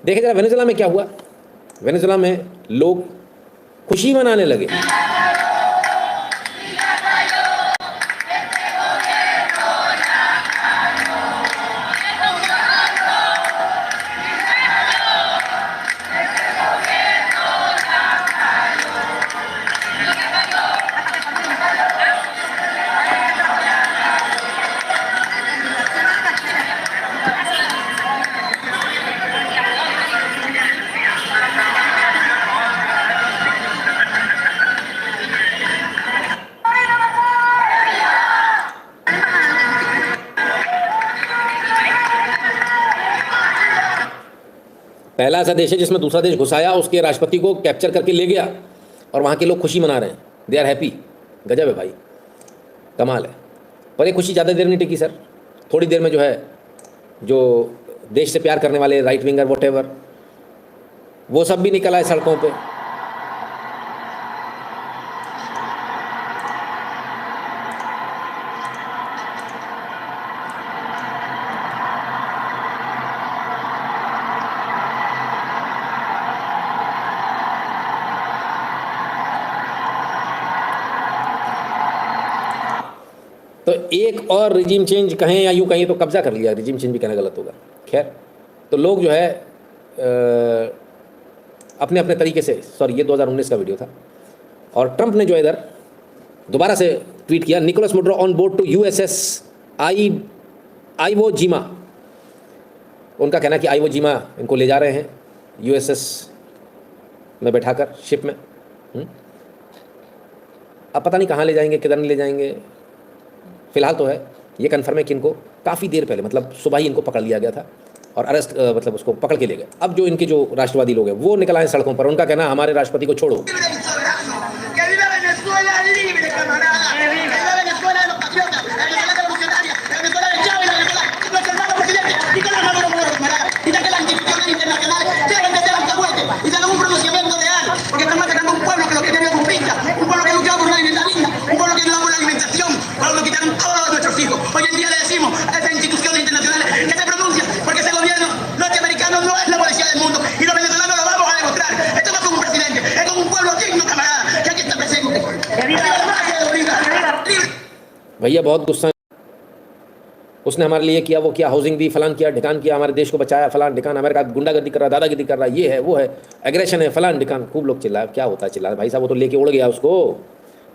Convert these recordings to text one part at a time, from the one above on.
देखे जरा वेनेजुएला में क्या हुआ। वेनेजुएला में लोग खुशी मनाने लगे। पहला ऐसा देश है जिसमें दूसरा देश घुसाया, उसके राष्ट्रपति को कैप्चर करके ले गया और वहाँ के लोग खुशी मना रहे हैं। They are happy. गजब है भाई, कमाल है। पर ये खुशी ज़्यादा देर नहीं टिकी सर। थोड़ी देर में जो है, जो देश से प्यार करने वाले राइट विंगर वॉटेवर, वो सब भी निकल आए सड़कों पे। तो एक और रिजीम चेंज कहें या यूँ कहें तो कब्जा कर लिया, रिजीम चेंज भी कहना गलत होगा। खैर, तो लोग जो है अपने अपने तरीके से, सॉरी ये 2019 का वीडियो था, और ट्रंप ने जो इधर दोबारा से ट्वीट किया, Nicolas Maduro on board to USS Iwo Jima. उनका कहना है कि आइवो जीमा इनको ले जा रहे हैं यूएसएस में बैठाकर शिप में। अब पता नहीं कहाँ ले जाएंगे, किधर नहीं ले जाएंगे। फिलहाल तो है ये कन्फर्म है कि इनको काफ़ी देर पहले, मतलब सुबह ही इनको पकड़ लिया गया था और अरेस्ट, मतलब उसको पकड़ के ले गए। अब जो इनके जो राष्ट्रवादी लोग हैं वो निकल आए सड़कों पर। उनका कहना हमारे राष्ट्रपति को छोड़ो। भैया बहुत गुस्सा है, उसने हमारे लिए किया, वो किया, हाउसिंग दी, फलान किया, ढिकान किया, हमारे देश को बचाया, फलान ढिकान, अमेरिका गुंडागर्दी कर रहा, दादागिरी कर रहा, ये है वो है, एग्रेशन है, फलान ढिकान। खूब लोग चिल्लाए। क्या होता है चिल्लाए भाई साहब, वो तो लेके उड़ गया उसको।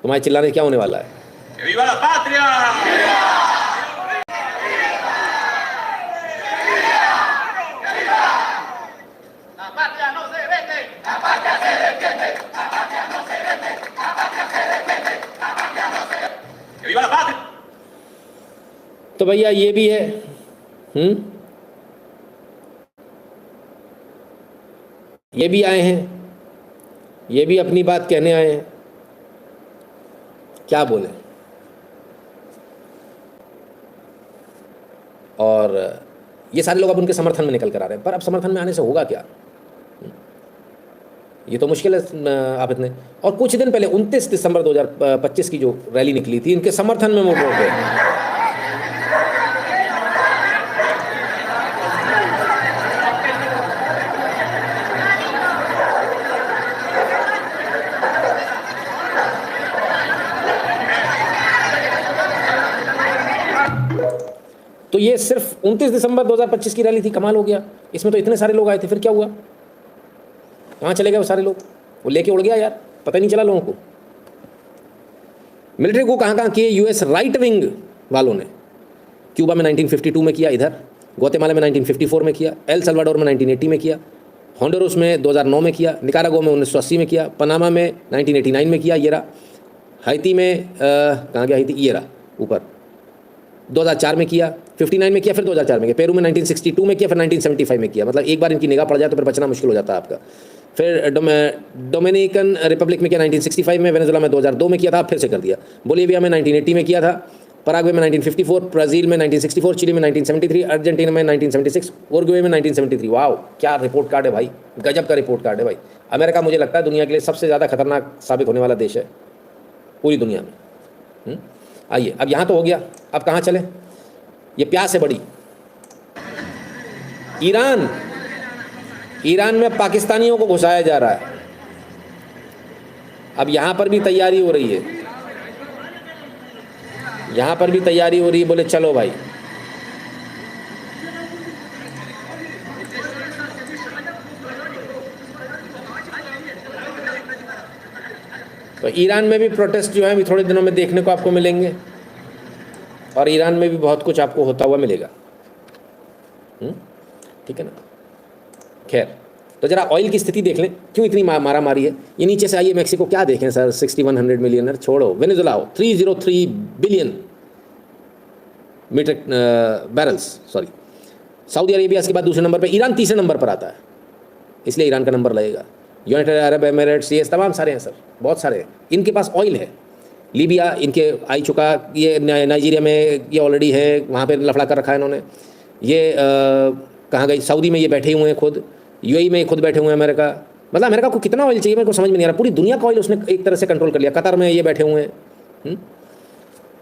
तुम्हारे चिल्लाने क्या होने वाला है। तो भैया ये भी है, ये भी आए हैं, ये भी अपनी बात कहने आए हैं। क्या बोले। और ये सारे लोग अब उनके समर्थन में निकल कर आ रहे हैं। पर अब समर्थन में आने से होगा क्या, ये तो मुश्किल है। आप इतने, और कुछ दिन पहले 29 दिसंबर 2025 की जो रैली निकली थी, इनके समर्थन में वो वोट गए। तो ये सिर्फ 29 दिसंबर 2025 की रैली थी। कमाल हो गया, इसमें तो इतने सारे लोग आए थे। फिर क्या हुआ, कहाँ चले गए वो सारे लोग। वो लेके उड़ गया यार, पता नहीं चला लोगों को। मिलिट्री को कहाँ कहाँ किए यूएस राइट विंग वालों ने। क्यूबा में 1952 में किया, इधर ग्वाटेमाला में 1954 में किया, एल सल्वाडोर में 1980 में किया, होंडुरास में 2009 में किया, निकारागुआ में 1980 में किया, पनामा में 1989 में किया, ये रहा। हैती में कहाँ गया हैती, ये रहा ऊपर, 2004 में किया, 59 में किया, फिर 2004 में किया, पेरू में 1962 में किया, फिर 1975 में किया। मतलब एक बार इनकी निगाह पड़ जाए तो फिर बचना मुश्किल हो जाता है आपका। फिर डोमिनिकन रिपब्लिक में किया 1965 में, वेनेजुएला में 2002 में किया था, फिर से कर दिया। बोलीविया में 1980 में किया था, पराग्वे में 1954, ब्राज़ील में 1964, चिली में 1973, अर्जेंटीना में 1976, उरुग्वे में 1973। वाह, क्या रिपोर्ट कार्ड है भाई, गजब का रिपोर्ट कार्ड है भाई। अमेरिका मुझे लगता है दुनिया के लिए सबसे ज़्यादा खतरनाक साबित होने वाला देश है पूरी दुनिया में। आइए, अब यहाँ तो हो गया, अब कहाँ चले। ये प्यास है बड़ी। ईरान, ईरान में पाकिस्तानियों को घुसाया जा रहा है। अब यहाँ पर भी तैयारी हो रही है, यहाँ पर भी तैयारी हो रही है, बोले चलो भाई। तो ईरान में भी प्रोटेस्ट जो है अभी थोड़े दिनों में देखने को आपको मिलेंगे, और ईरान में भी बहुत कुछ आपको होता हुआ मिलेगा। ठीक है ना। खैर, तो जरा ऑयल की स्थिति देख लें, क्यों इतनी मारा मारी है। ये नीचे से आइए, मैक्सिको क्या देखें सर, 6100 मिलियनर छोड़ो, वेनेजुला हो 303 billion meter barrels, sorry. Saudi Arabia इसके बाद दूसरे नंबर पे, ईरान तीसरे नंबर पर आता है, इसलिए ईरान का नंबर लगेगा। यूनाइटेड अरब एमिरेट्स, ये तमाम सारे हैं सर, बहुत सारे हैं। इनके पास ऑयल है। लीबिया इनके आई चुका, ये नाइजीरिया में ये ऑलरेडी है, वहाँ पे लफड़ा कर रखा है इन्होंने। ये कहाँ गई, सऊदी में ये बैठे हुए हैं खुद, यूएई में खुद बैठे हुए हैं। अमेरिका, मतलब अमेरिका को कितना ऑयल चाहिए मेरे को समझ में नहीं आ रहा। पूरी दुनिया का ऑयल उसने एक तरह से कंट्रोल कर लिया। कतर में ये बैठे हुए हैं।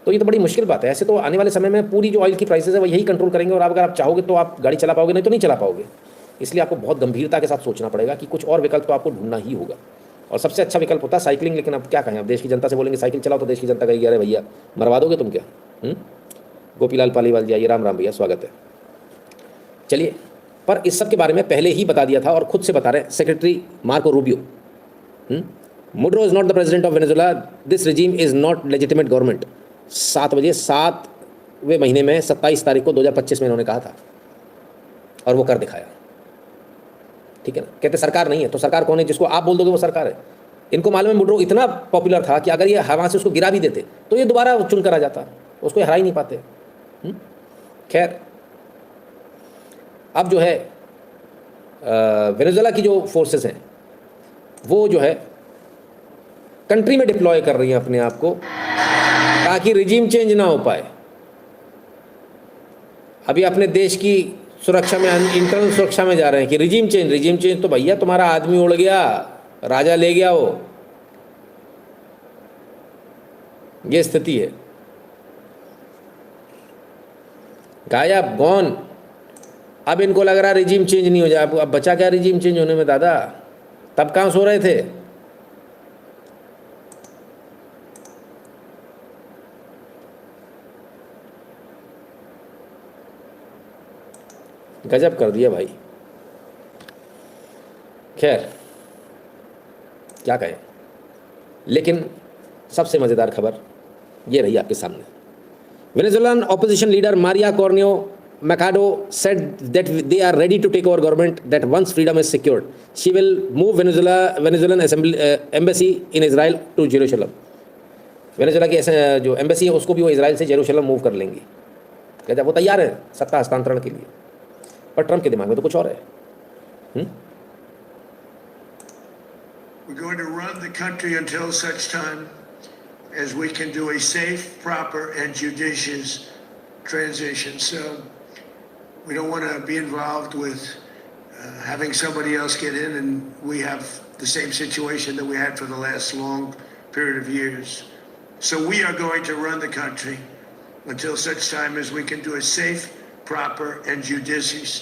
तो ये तो बड़ी मुश्किल बात है। ऐसे तो आने वाले समय में पूरी जो ऑयल की प्राइसेस है वो यही कंट्रोल करेंगे, और अगर आप चाहोगे तो आप गाड़ी चला पाओगे, नहीं तो नहीं चला पाओगे। इसलिए आपको बहुत गंभीरता के साथ सोचना पड़ेगा कि कुछ और विकल्प तो आपको ढूंढना ही होगा, और सबसे अच्छा विकल्प होता है साइकिलिंग। लेकिन अब क्या कहें, अब देश की जनता से बोलेंगे साइकिल चलाओ तो देश की जनता कहेगी अरे भैया मरवा दोगे तुम क्या। गोपीलाल पालीवाल जी आइए, राम राम भैया, स्वागत है। चलिए, पर इस सब के बारे में पहले ही बता दिया था, और खुद से बता रहे हैं secretary Marco Rubio. Maduro is not the president of Venezuela, this regime is not legitimate government. 7 बजे 7वें महीने में 27 तारीख को 2025 में इन्होंने कहा था, और वो कर दिखाया। ठीक है ना। कहते सरकार नहीं है, तो सरकार कौन है? जिसको आप बोल दोगे वो सरकार है। इनको मालूम है मुड्रो इतना पॉपुलर था कि अगर ये हवा से उसको गिरा भी देते तो ये दोबारा चुन कर आ जाता, उसको हरा ही नहीं पाते। खैर, अब जो है वेनेजुला की जो फोर्सेस हैं वो जो है कंट्री में डिप्लॉय कर रही हैं अपने आप को, ताकि रिजीम चेंज ना हो पाए। अभी अपने देश की सुरक्षा में, इंटरनल सुरक्षा में जा रहे हैं कि रिजीम चेंज तो भैया तुम्हारा आदमी उड़ गया, राजा ले गया वो, ये स्थिति है। गायब, गॉन। अब इनको लग रहा रिजीम चेंज नहीं हो जाए। अब बचा क्या रिजीम चेंज होने में दादा, तब कहाँ सो रहे थे। गजब कर दिया भाई। खैर क्या कहें, लेकिन सबसे मज़ेदार खबर ये रही आपके सामने। Venezuelan opposition leader Maria Corina Machado said that they are ready to take over government that once freedom is secured. She will move Venezuelan embassy in Israel to Jerusalem. Venezuela की जो एम्बेसी है उसको भी वो Israel से Jerusalem move कर लेंगी। कहते वो तैयार है सत्ता हस्तांतरण के लिए, पर ट्रंप के दिमाग में तो कुछ और है। We're going to run the country until such time as we can do a safe, proper, and judicious transition. So we don't want to be involved with having somebody else get in, and we have the same situation that we had for the last long period of years. So we are going to run the country until such time as we can do a safe, proper, and judicious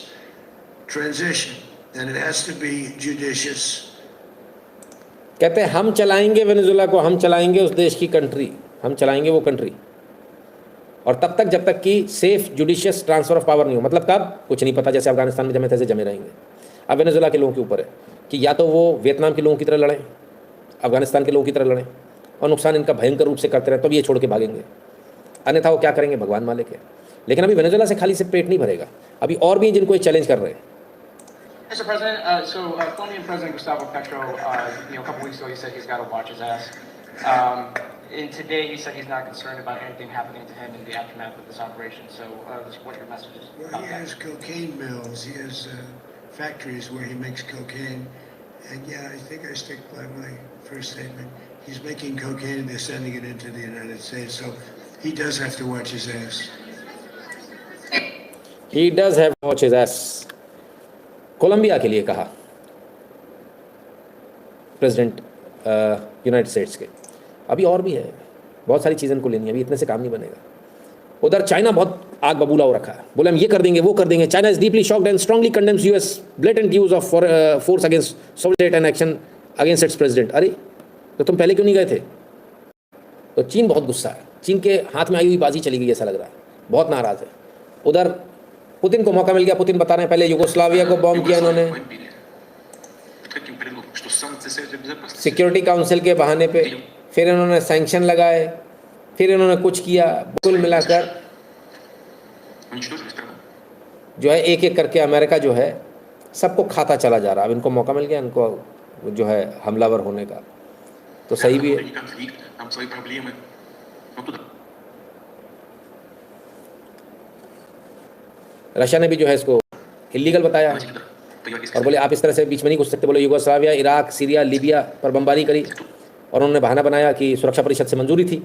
transition. And it has to be judicious. कहते हैं हम चलाएंगे Venezuela को, हम चलाएंगे उस देश की कंट्री, हम चलाएंगे वो कंट्री, और तब तक जब तक कि safe judicious transfer of power नहीं हो। मतलब कब, कुछ नहीं पता, जैसे अफगानिस्तान में जमे तैसे जमे रहेंगे। अब वेनेजुएला के लोगों के ऊपर है कि या तो वो वियतनाम के लोगों की तरह लड़ें, अफगानिस्तान के लोगों की तरह लड़ें और नुकसान इनका भयंकर रूप से करते रहें, तब ये छोड़ के भागेंगे। अन्यथा वो क्या करेंगे भगवान मालिक है। लेकिन अभी वेनेजुएला से खाली से पेट नहीं भरेगा, अभी और भी जिनको ये चैलेंज कर रहे हैं। Mr. President, Colombian President Gustavo Petro, a couple weeks ago, he said he's got to watch his ass. And today, he said he's not concerned about anything happening to him in the aftermath of this operation. So, what your message is? Well, he has cocaine mills. He has factories where he makes cocaine. And yeah, I think I stick by my first statement. He's making cocaine and they're sending it into the United States. So he does have to watch his ass. He does have to watch his ass. Colombia के लिए कहा president United states के। अभी और भी है, बहुत सारी चीज़ें इनको लेनी है, अभी इतने से काम नहीं बनेगा। उधर चाइना बहुत आग बबूला हो रखा है, बोले हम ये कर देंगे वो कर देंगे। China is deeply shocked and strongly condemns US blatant use of force against Soviet and action against it's president. अरे तो तुम पहले क्यों नहीं गए थे? तो चीन बहुत गुस्सा है, चीन के हाथ में आई हुई बाजी चली गई ऐसा लग रहा है, बहुत नाराज है। उधर पुतिन को मौका मिल गया, पुतिन बता रहे हैं पहले युगोस्लाविया को बॉम्ब किया इन्होंने सिक्योरिटी काउंसिल के बहाने पे, फिर इन्होंने सैंक्शन लगाए, फिर इन्होंने कुछ किया। कुल मिलाकर जो है एक एक करके अमेरिका जो है सबको खाता चला जा रहा है। अब इनको मौका मिल गया इनको जो है हमलावर होने का, तो सही भी है। रशिया ने भी जो है इसको इलीगल बताया और बोले आप इस तरह से बीच में नहीं घुस सकते। बोले युगोस्लाविया, इराक, सीरिया, लीबिया पर बमबारी करी और उन्होंने बहाना बनाया कि सुरक्षा परिषद से मंजूरी थी,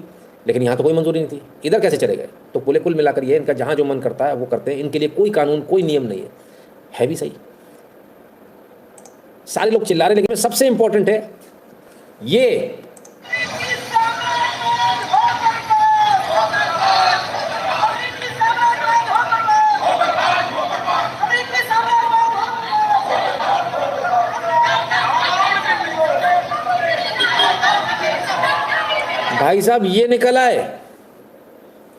लेकिन यहाँ तो कोई मंजूरी नहीं थी, इधर कैसे चले गए? तो बोले कुल मिलाकर ये इनका जहाँ जो मन करता है वो करते हैं, इनके लिए कोई कानून कोई नियम नहीं है भी सही। सारे लोग चिल्ला रहे, लेकिन सबसे इंपॉर्टेंट है ये भाई साहब ये निकल आए।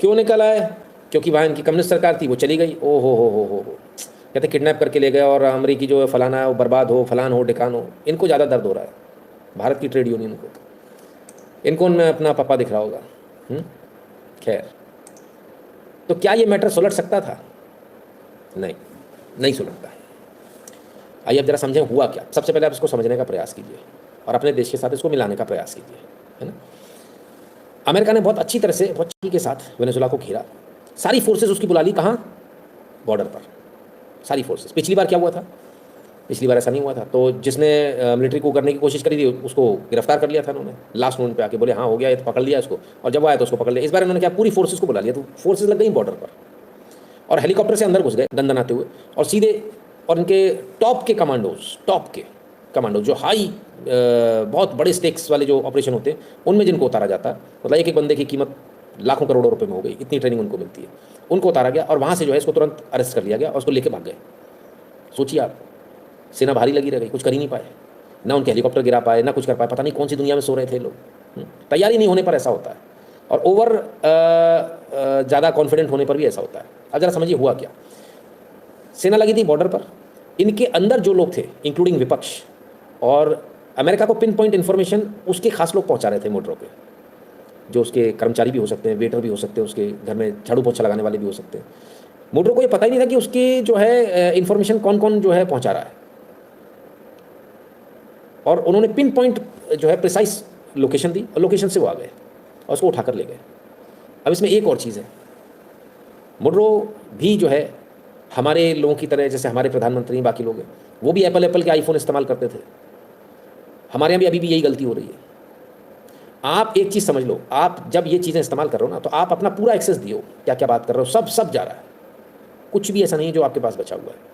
क्यों निकल आए? क्योंकि वहाँ इनकी कम्युनिस्ट सरकार थी, वो चली गई। ओ हो कहते किडनैप करके ले गए और अमरीकी जो है फलाना है वो बर्बाद हो, फलान हो, ढिकान हो। इनको ज़्यादा दर्द हो रहा है भारत की ट्रेड यूनियन को, इनको उनमें अपना पापा दिख रहा होगा। खैर, तो क्या ये मैटर सुलझ सकता था? नहीं सुलझता। आइए अब जरा समझें हुआ क्या। सबसे पहले आप इसको समझने का प्रयास कीजिए और अपने देश के साथ इसको मिलाने का प्रयास कीजिए, है ना। अमेरिका ने बहुत अच्छी तरह से, बहुत अच्छी के साथ वेनेजुएला को घेरा, सारी फोर्सेस उसकी बुला ली। कहाँ? बॉर्डर पर सारी फोर्सेस। पिछली बार क्या हुआ था? पिछली बार ऐसा नहीं हुआ था। तो जिसने मिलिट्री को करने की कोशिश करी थी उसको गिरफ्तार कर लिया था उन्होंने लास्ट मोमेंट पे आके, बोले हाँ हो गया, ये तो पकड़ लिया इसको, और जब आया तो उसको पकड़ लिया। इस बार उन्होंने क्या पूरी फोर्सेस को बुला लिया, तो फोर्सेस लग गई बॉर्डर पर और हेलीकॉप्टर से अंदर घुस गए दंदनाते हुए और सीधे, और इनके टॉप के कमांडोज जो हाई बहुत बड़े स्टेक्स वाले जो ऑपरेशन होते हैं उनमें जिनको उतारा जाता है, मतलब एक एक बंदे की कीमत लाखों करोड़ों रुपए में हो गई, इतनी ट्रेनिंग उनको मिलती है, उनको उतारा गया और वहाँ से जो है इसको तुरंत अरेस्ट कर लिया गया और उसको लेके भाग गए। सोचिए आप, सेना भारी लगी रह गई, कुछ कर ही नहीं पाए, ना उनके हेलीकॉप्टर गिरा पाए, ना कुछ कर पाए। पता नहीं कौन सी दुनिया में सो रहे थे लोग। तैयारी नहीं होने पर ऐसा होता है और ओवर ज़्यादा कॉन्फिडेंट होने पर भी ऐसा होता है। अब जरा समझिए हुआ क्या। सेना लगी थी बॉर्डर पर, इनके अंदर जो लोग थे इंक्लूडिंग विपक्ष और अमेरिका को पिन पॉइंट इन्फॉर्मेशन उसके खास लोग पहुंचा रहे थे मोटरों के, जो उसके कर्मचारी भी हो सकते हैं, वेटर भी हो सकते हैं, उसके घर में झाड़ू पोछा लगाने वाले भी हो सकते हैं। मोटरों को ये पता ही नहीं था कि उसकी जो है इन्फॉर्मेशन कौन कौन जो है पहुंचा रहा है, और उन्होंने पिन पॉइंट जो है प्रिसाइज लोकेशन दी और लोकेशन से वो आ गए और उसको उठाकर ले गए। अब इसमें एक और चीज़ है, मोटरो भी जो है हमारे लोगों की तरह, जैसे हमारे प्रधानमंत्री बाकी लोग हैं, वो भी एप्पल के आईफोन इस्तेमाल करते थे। हमारे यहाँ भी अभी भी यही गलती हो रही है। आप एक चीज़ समझ लो, आप जब ये चीज़ें इस्तेमाल कर रहे हो ना, तो आप अपना पूरा एक्सेस दियो, क्या क्या बात कर रहे हो, सब जा रहा है, कुछ भी ऐसा नहीं है जो आपके पास बचा हुआ है।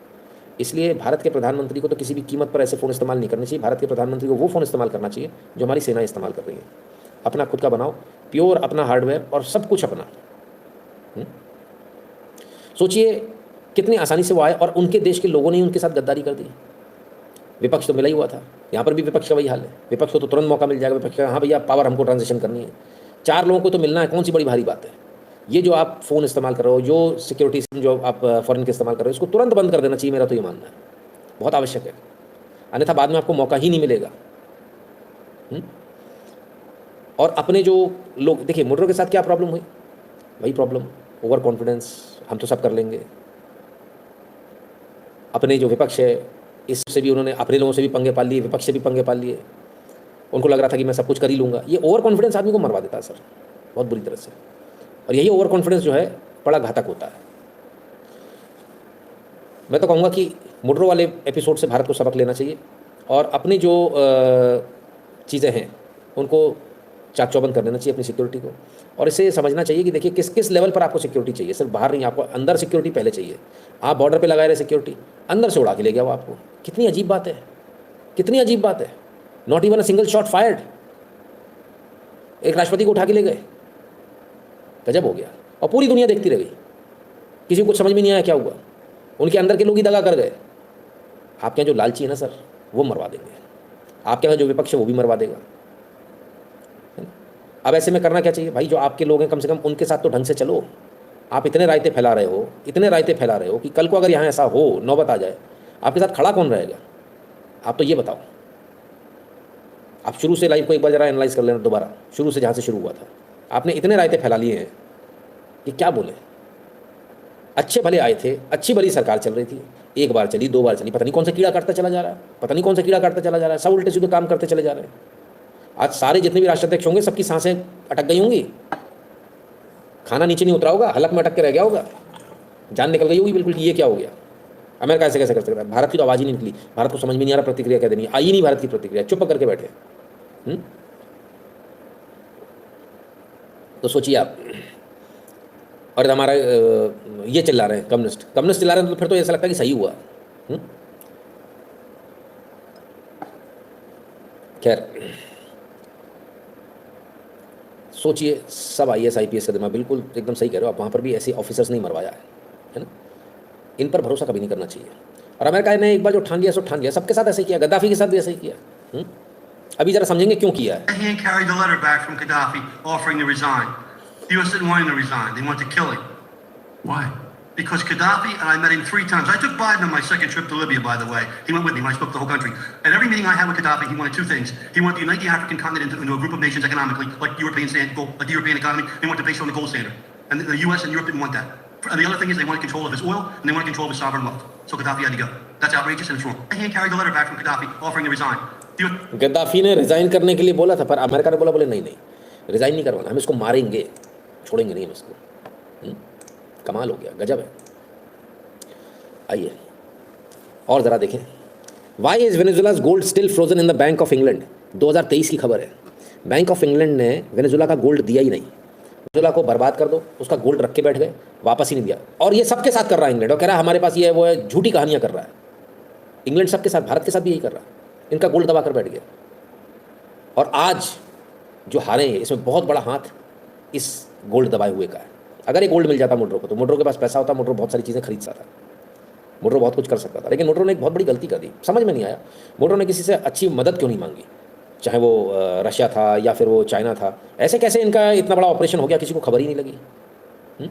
इसलिए भारत के प्रधानमंत्री को तो किसी भी कीमत पर ऐसे फ़ोन इस्तेमाल नहीं करने चाहिए। भारत के प्रधानमंत्री को वो फ़ोन इस्तेमाल करना चाहिए जो हमारी सेना इस्तेमाल कर रही है। अपना खुद का बनाओ, प्योर अपना हार्डवेयर और सब कुछ अपना। सोचिए कितनी आसानी से वो आए और उनके देश के लोगों ने उनके साथ गद्दारी कर दी। विपक्ष तो मिला ही हुआ था, यहाँ पर भी विपक्ष का वही हाल है। विपक्ष को तो तुरंत मौका मिल जाएगा, विपक्ष का हाँ भैया पावर हमको ट्रांजिशन करनी है। 4 लोगों को तो मिलना है, कौन सी बड़ी भारी बात है। ये जो आप फ़ोन इस्तेमाल कर रहे हो, जो सिक्योरिटी सिस्टम जो आप फॉरेन के इस्तेमाल कर रहे हो, इसको तुरंत बंद कर देना चाहिए, मेरा तो ये मानना है, बहुत आवश्यक है। अन्यथा बाद में आपको मौका ही नहीं मिलेगा। और अपने जो लोग, देखिए मोटरों के साथ क्या प्रॉब्लम हुई, वही प्रॉब्लम, ओवर कॉन्फिडेंस, हम तो सब कर लेंगे। अपने जो विपक्ष है, इससे भी उन्होंने अपने लोगों से भी पंगे पाल लिए, विपक्ष से भी पंगे पाल लिए। उनको लग रहा था कि मैं सब कुछ कर ही लूँगा। ये ओवर कॉन्फिडेंस आदमी को मरवा देता है सर, बहुत बुरी तरह से। और यही ओवर कॉन्फिडेंस जो है बड़ा घातक होता है। मैं तो कहूँगा कि मोटरो वाले एपिसोड से भारत को सबक लेना चाहिए और अपनी जो चीज़ें हैं उनको चाक चौबंद कर देना चाहिए अपनी सिक्योरिटी को, और इसे समझना चाहिए कि देखिए किस किस लेवल पर आपको सिक्योरिटी चाहिए। सिर्फ बाहर नहीं, आपको अंदर सिक्योरिटी पहले चाहिए। आप बॉर्डर पे लगाए रहे सिक्योरिटी, अंदर से उड़ा के ले गया वो आपको। कितनी अजीब बात है, कितनी अजीब बात है। Not even a single shot fired, एक राष्ट्रपति को उठा के ले गए, गजब हो गया। और पूरी दुनिया देखती रह गई। किसी को कुछ समझ में नहीं आया क्या हुआ, उनके अंदर के लोग ही दगा कर गए। आपके यहाँ जो लालची है ना सर, वो मरवा देंगे, आपके यहाँ जो विपक्ष है वो भी मरवा देगा। अब ऐसे में करना क्या चाहिए भाई, जो आपके लोग हैं कम से कम उनके साथ तो ढंग से चलो। आप इतने रायते फैला रहे हो, इतने रायते फैला रहे हो कि कल को अगर यहाँ ऐसा हो, नौबत आ जाए, आपके साथ खड़ा कौन रहेगा? आप तो ये बताओ। आप शुरू से लाइव को एक बार जरा एनालाइज कर लेना दोबारा, शुरू से जहाँ से शुरू हुआ था। आपने इतने रायते फैला लिए हैं कि क्या बोले। अच्छे भले आए थे, अच्छी भली सरकार चल रही थी, एक बार चली, दो बार चली, पता नहीं कौन सा कीड़ा काटता चला जा रहा है, पता नहीं कौन सा कीड़ा काटता चला जा रहा है, सब उल्टे सीधे काम करते चले जा रहे हैं। आज सारे जितने भी राष्ट्राध्यक्ष होंगे सबकी सांसें अटक गई होंगी, खाना नीचे नहीं उतरा होगा, हलक में अटक के रह गया होगा, जान निकल गई होगी बिल्कुल कि ये क्या हो गया। अमेरिका ऐसे कैसे कर सकता है? भारत की तो आवाज़ ही नहीं निकली, भारत को समझ में नहीं आ रहा प्रतिक्रिया क्या देनी, आई ही नहीं भारत की प्रतिक्रिया, चुप करके बैठे। तो सोचिए आप, और हमारा ये चिल्ला रहे हैं कम्युनिस्ट चिल्ला रहे हैं, तो फिर तो ऐसा लगता है कि सही हुआ। खैर सोचिए, सब IAS IPS का दिमाग, बिल्कुल एकदम सही कह रहे हो आप, वहाँ पर भी ऐसे ऑफिसर्स नहीं मरवाया है ना। इन पर भरोसा कभी नहीं करना चाहिए। और अमेरिका ने एक बार जो ठान लिया सो ठान लिया, सबके साथ ऐसे किया, गद्दाफी के साथ भी ऐसे ही किया। अभी जरा समझेंगे क्यों किया है। He carried the letter back from Gaddafi offering to resign. The U.S. didn't want him to resign. They wanted to kill him. Why? Because Gaddafi, and I met him 3 times. I took Biden on my second trip to Libya, by the way. He went with me when I spoke to the whole country. And every meeting I had with Gaddafi, he wanted 2 things. He wanted to unite the African continent into a group of nations economically, like the European economy. They wanted to base it on the gold standard. And the U.S. and Europe didn't want that. And the other thing is they wanted control of his oil, and they wanted control of his sovereign wealth. So Gaddafi had to go. That's outrageous and it's wrong. He carried the letter back from Gaddafi offering to resign. Gaddafi ने resign करने के लिए बोला था, पर America ने बोले नहीं रिजाइन नहीं करवाना, हम इसको मारेंगे, छोड़ेंगे नहीं हम इसको। कमाल हो गया, गजब है। आइए और ज़रा देखें, why is Venezuela's gold still frozen in the Bank of England. 2023 की खबर है, बैंक ऑफ इंग्लैंड ने वेनेजुएला का गोल्ड दिया ही नहीं। वेनेजुएला को बर्बाद कर दो, उसका गोल्ड रख के बैठ गए, वापस ही नहीं दिया। और ये सबके साथ कर रहा है इंग्लैंड, और कह रहा है हमारे पास ये है वो है, झूठी कहानियाँ कर रहा है इंग्लैंड सबके साथ, भारत के साथ भी यही कर रहा है, इनका गोल्ड दबा कर बैठ गया। और आज जो हारे हैं इसमें बहुत बड़ा हाथ इस गोल्ड दबाए हुए का है। अगर ये गोल्ड मिल जाता मुड्रो को, तो मुड्रो के पास पैसा होता, मुड्रो बहुत सारी चीज़ें खरीद सकता था, मुड्रो बहुत कुछ कर सकता था। लेकिन मुड्रो ने एक बहुत बड़ी गलती कर दी, समझ में नहीं आया मुड्रो ने किसी से अच्छी मदद क्यों नहीं मांगी, चाहे वो रशिया था या फिर वो चाइना था। ऐसे कैसे इनका इतना बड़ा ऑपरेशन हो गया, किसी को खबर ही नहीं लगी।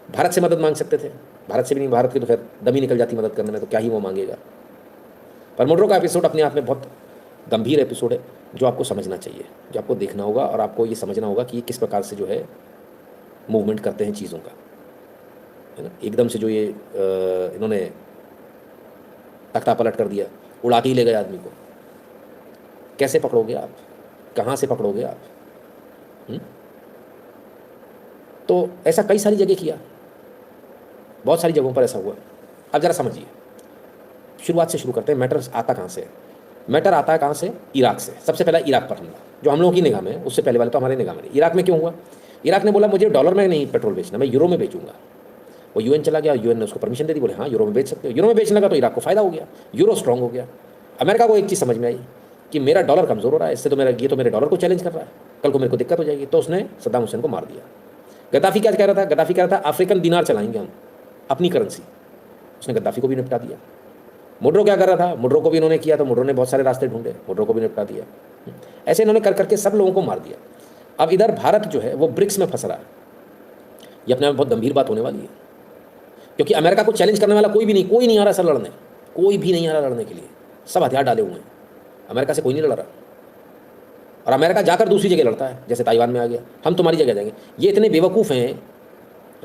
भारत से मदद मांग सकते थे, भारत से भी नहीं, भारत की तो खैर दम ही निकल जाती मदद करने में, तो क्या ही वो मांगेगा। पर मुड्रो का एपिसोड अपने आप में बहुत गंभीर एपिसोड है, जो आपको समझना चाहिए, जो आपको देखना होगा, और आपको ये समझना होगा कि ये किस प्रकार से जो है मूवमेंट करते हैं चीज़ों का, है ना। एकदम से जो ये इन्होंने तख्ता पलट कर दिया, उड़ा के ही ले गए आदमी को, कैसे पकड़ोगे आप, कहाँ से पकड़ोगे आप? तो ऐसा कई सारी जगह किया, बहुत सारी जगहों पर ऐसा हुआ। अब ज़रा समझिए, शुरुआत से शुरू करते हैं। मैटर आता कहाँ से? मैटर आता है कहाँ से? इराक से। सबसे पहला इराक पर हमला, जो हम लोगों की निगाह में है, उससे पहले वाले तो हमारे निगाह में नहीं। इराक में क्यों हुआ? इराक ने बोला मुझे डॉलर में नहीं पेट्रोल बेचना, मैं यूरो में बेचूंगा। वो UN चला गया, UN ने उसको परमिशन दे दी, बोले हाँ यूरो में बेच सकते हो। यूरो में बेचने लगा तो इराक को फ़ायदा हो गया, यूरो स्ट्रॉन्ग हो गया। अमेरिका को एक चीज़ समझ में आई कि मेरा डॉलर कमज़ोर हो रहा है, इससे तो मेरे डॉलर को चैलेंज कर रहा है, कल को मेरे को दिक्कत हो जाएगी। तो उसने सद्दाम हुसैन को मार दिया। गद्दाफी क्या कह रहा था? गद्दाफी कह रहा था अफ्रीकन दिनार चलाएंगे हम, अपनी करेंसी। उसने गद्दाफी को भी निपटा दिया। मुड्रो क्या कर रहा था? मुड्रो को भी इन्होंने किया, तो मुड्रो ने बहुत सारे रास्ते ढूंढे, मुड्रो को भी निपटा दिया। ऐसे इन्होंने कर करके सब लोगों को मार दिया। अब इधर भारत जो है वो ब्रिक्स में फंस रहा है। ये अपने आप बहुत गंभीर बात होने वाली है, क्योंकि अमेरिका को चैलेंज करने वाला कोई नहीं आ रहा सर लड़ने, कोई भी नहीं आ रहा लड़ने के लिए। सब हथियार डाले हुए हैं, अमेरिका से कोई नहीं लड़ रहा। और अमेरिका जाकर दूसरी जगह लड़ता है, जैसे ताइवान में आ गया, हम तुम्हारी जगह जाएंगे। ये इतने बेवकूफ़ हैं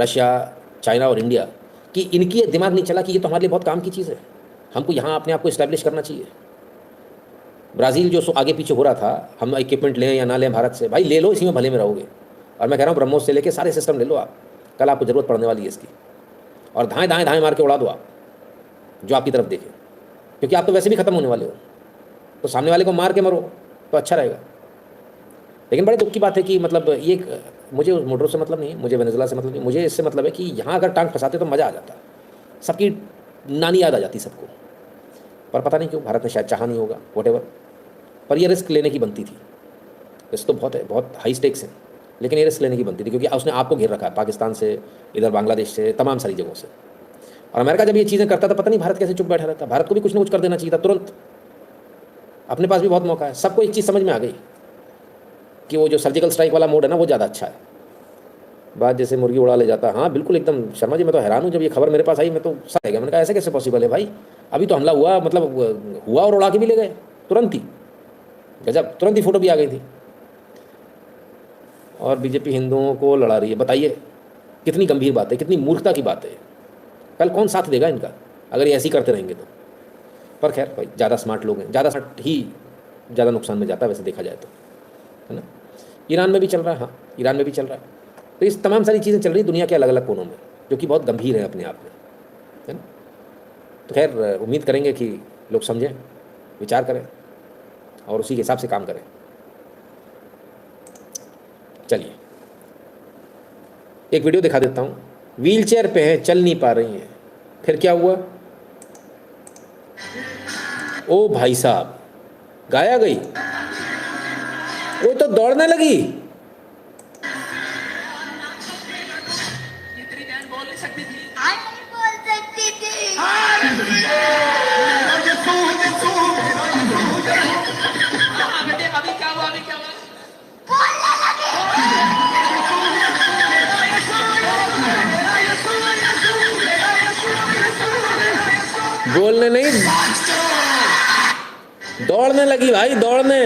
रशिया, चाइना और इंडिया, कि इनकी दिमाग नहीं चला कि ये तो हमारे लिए बहुत काम की चीज़ है, हमको यहाँ अपने आप को इस्टेब्लिश करना चाहिए। ब्राज़ील जो आगे पीछे हो रहा था, हम इक्विपमेंट लें या ना लें भारत से, भाई ले लो, इसी में भले में रहोगे। और मैं कह रहा हूँ ब्रह्मोस से लेके सारे सिस्टम ले लो आप, कल आपको ज़रूरत पड़ने वाली है इसकी। और धाएँ मार के उड़ा दो आप, जो आपकी तरफ देखे, क्योंकि आप तो वैसे भी ख़त्म होने वाले हो, तो सामने वाले को मार के मरो तो अच्छा रहेगा। लेकिन बड़े दुख की बात है कि मतलब ये, मुझे उस मुड्रो से मतलब नहीं है, मुझे वेनेजुएला से मतलब नहीं, मुझे इससे मतलब है कि यहाँ अगर टांग फंसाते तो मज़ा आ जाता, सबकी नानी याद आ जाती सबको। पर पता नहीं क्यों भारत ने शायद चाहा नहीं होगा, वॉटेवर, पर ये रिस्क लेने की बनती थी। रिस्क तो बहुत है, बहुत हाई स्टेक्स हैं, लेकिन ये रिस्क लेने की बनती थी क्योंकि उसने आपको घेर रखा है, पाकिस्तान से, इधर बांग्लादेश से, तमाम सारी जगहों से। और अमेरिका जब ये चीज़ें करता था, पता नहीं भारत कैसे चुप बैठा रहता। भारत को भी कुछ ना कुछ कर देना चाहिए था तुरंत। अपने पास भी बहुत मौका है। सबको एक चीज़ समझ में आ गई कि वो जो सर्जिकल स्ट्राइक वाला मोड है ना, वो ज़्यादा अच्छा है। बात जैसे मुर्गी उड़ा ले जाता। हाँ बिल्कुल एकदम। शर्मा जी मैं तो हैरान हूँ, जब ये खबर मेरे पास आई मैं तो सह गया। मैंने कहा ऐसे कैसे पॉसिबल है भाई, अभी तो हमला हुआ, मतलब हुआ और उड़ा के भी ले गए तुरंत ही। गजब, तुरंत ही फोटो भी आ गई थी। और बीजेपी हिंदुओं को लड़ा रही है। बताइए कितनी गंभीर बात है, कितनी मूर्खता की बात है। कल कौन साथ देगा इनका अगर ये ऐसे ही करते रहेंगे तो। पर खैर भाई, ज़्यादा स्मार्ट लोग हैं, ज़्यादा स्मार्ट ही ज़्यादा नुकसान में जाता है वैसे देखा जाए तो, है ना। ईरान में भी चल रहा है, हाँ ईरान में भी चल रहा है। तो इस तमाम सारी चीज़ें चल रही दुनिया के अलग अलग कोनों में, जो कि बहुत गंभीर है अपने आप में, है ना। तो खैर उम्मीद करेंगे कि लोग समझें, विचार करें और उसी के हिसाब से काम करें। चलिए एक वीडियो दिखा देता हूँ। व्हीलचेयर पे हैं, चल नहीं पा रही हैं, फिर क्या हुआ? ओ भाई साहब, गाया गई, वो तो दौड़ने लगी। बोलने नहीं, दौड़ने लगी भाई, दौड़ने।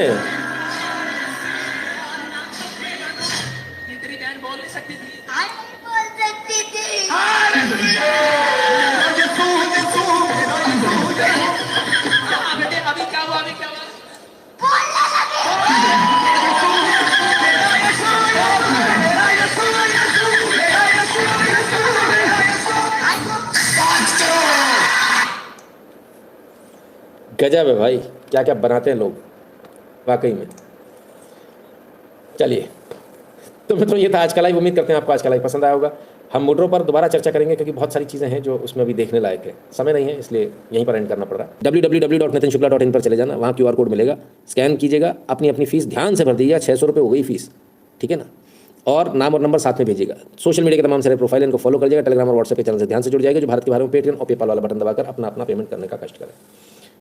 गजब है भाई, क्या क्या बनाते हैं लोग वाकई में। चलिए तो मित्रों ये था आज का लाइव। उम्मीद करते हैं आपको आज का लाइव पसंद आया होगा। हम मोटरों पर दोबारा चर्चा करेंगे क्योंकि बहुत सारी चीज़ें हैं जो उसमें अभी देखने लायक है। समय नहीं है इसलिए यहीं पर एंड करना पड़ रहा है। www.nitinshukla.in पर चले जाना, वहाँ QR कोड मिलेगा, स्कैन कीजिएगा, अपनी अपनी फीस ध्यान से भर दीजिएगा। 600 रुपये हो गई फीस, ठीक है ना। और नाम और नंबर साथ में भेजिएगा। सोशल मीडिया के तमाम सारे प्रोफाइल इनको फॉलो कर लीजिएगा। टेलीग्राम और व्हाट्सएप के चैनल से ध्यान से जुड़ जाएगा, जो भारत के बारे में पेटीएम और पेपाल वाला बटन दबाकर अपना पेमेंट करने का कष्ट करें।